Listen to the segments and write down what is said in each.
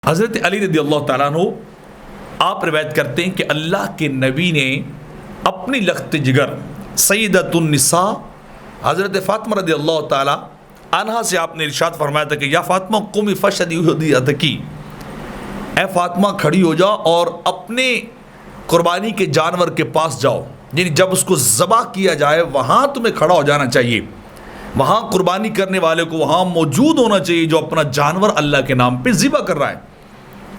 حضرت علی رضی اللہ تعالیٰ عنہ آپ روایت کرتے ہیں کہ اللہ کے نبی نے اپنی لخت جگر سیدۃ النساء حضرت فاطمہ رضی اللہ تعالیٰ عنہا سے آپ نے ارشاد فرمایا تھا کہ یا فاطمہ قومی فشدی ہدیتکی، اے فاطمہ کھڑی ہو جاؤ اور اپنے قربانی کے جانور کے پاس جاؤ، یعنی جب اس کو ذبح کیا جائے وہاں تمہیں کھڑا ہو جانا چاہیے، وہاں قربانی کرنے والے کو وہاں موجود ہونا چاہیے جو اپنا جانور اللہ کے نام پہ ذبح کر رہا ہے۔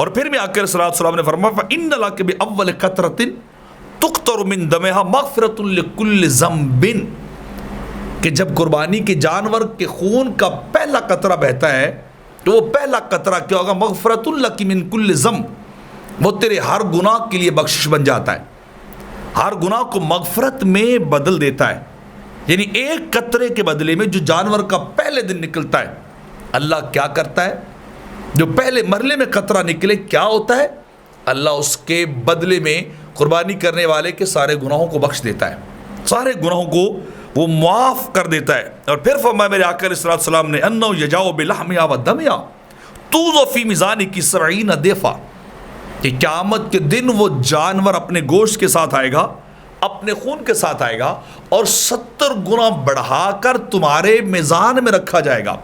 اور پھر بھی آقا صلی اللہ علیہ وسلم نے فرمایا فَإِنَّ لَكَ بِأَوَّلِ قَطْرَةٍ تُقْطَرُ مِن دَمِهَا مَغْفِرَةٌ لِكُلِّ ذَنبٍ، کہ جب قربانی کے جانور کے خون کا پہلا قطرہ بہتا ہے تو وہ پہلا قطرہ کیا ہوگا؟ مغفرۃ لک من کل ذنب، وہ تیرے ہر گناہ کے لیے بخشش بن جاتا ہے، ہر گناہ کو مغفرت میں بدل دیتا ہے۔ یعنی ایک قطرے کے بدلے میں جو جانور کا پہلے دن نکلتا ہے، اللہ کیا کرتا ہے؟ جو پہلے مرحلے میں قطرہ نکلے کیا ہوتا ہے؟ اللہ اس کے بدلے میں قربانی کرنے والے کے سارے گناہوں کو بخش دیتا ہے، سارے گناہوں کو وہ معاف کر دیتا ہے۔ اور پھر فرمایا میرے آقا علیہ السلام نے انہ یجاؤ بلحمہا ودمہا توضع فی میزان کی 70 ضعفا، کہ قیامت کے دن وہ جانور اپنے گوشت کے ساتھ آئے گا، اپنے خون کے ساتھ آئے گا اور 70 گنا بڑھا کر تمہارے میزان میں رکھا جائے گا،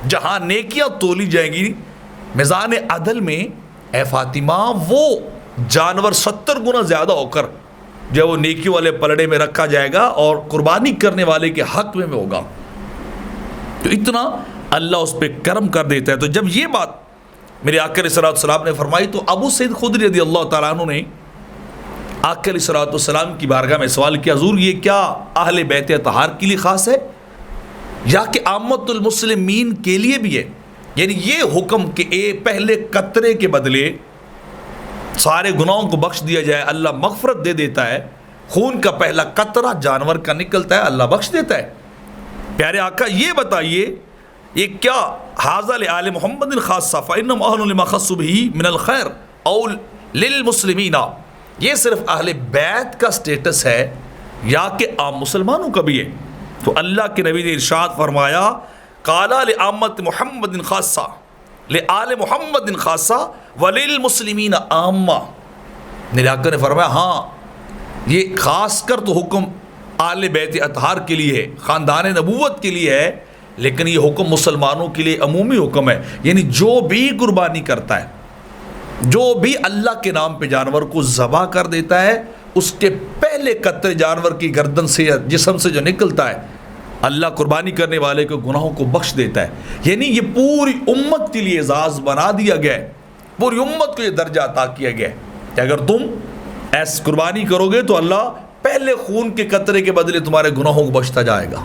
جہاں نیکیاں تولی جائیں گی میزان عدل میں اے فاطمہ وہ جانور 70 گنا زیادہ ہو کر جب وہ نیکی والے پلڑے میں رکھا جائے گا اور قربانی کرنے والے کے حق میں ہوگا۔ تو اتنا اللہ اس پہ کرم کر دیتا ہے۔ تو جب یہ بات میرے آقا علیہ السلام نے فرمائی تو ابو سعید خدری رضی اللہ تعالیٰ عنہ نے آقا علیہ السلام کی بارگاہ میں سوال کیا، حضور یہ کیا اہل بیت اطہار کے لیے خاص ہے یا کہ عامت المسلمین کے لیے بھی ہے؟ یعنی یہ حکم کہ پہلے قطرے کے بدلے سارے گناہوں کو بخش دیا جائے، اللہ مغفرت دے دیتا ہے، خون کا پہلا قطرہ جانور کا نکلتا ہے اللہ بخش دیتا ہے۔ پیارے آقا یہ بتائیے یہ کیا ھذا لآل محمد خاصہ فإنهم أهل لما خصوا به من الخیر او للمسلمین، یہ صرف اہل بیت کا سٹیٹس ہے یا کہ عام مسلمانوں کا بھی ہے؟ تو اللہ کے نبی نے ارشاد فرمایا قال لعامة محمد خاصہ لآل محمد خاصہ وللمسلمین عامہ، میرے آقا نے فرمایا ہاں یہ خاص کر تو حکم آل بیت اطہار کے لیے ہے، خاندان نبوت کے لیے ہے، لیکن یہ حکم مسلمانوں کے لیے عمومی حکم ہے۔ یعنی جو بھی قربانی کرتا ہے، جو بھی اللہ کے نام پہ جانور کو ذبح کر دیتا ہے، اس کے پہلے قطرے جانور کی گردن سے یا جسم سے جو نکلتا ہے اللہ قربانی کرنے والے کے گناہوں کو بخش دیتا ہے۔ یعنی یہ پوری امت کے لیے اعزاز بنا دیا گیا ہے، پوری امت کو یہ درجہ عطا کیا گیا ہے کہ اگر تم ایس قربانی کرو گے تو اللہ پہلے خون کے قطرے کے بدلے تمہارے گناہوں کو بخشتا جائے گا۔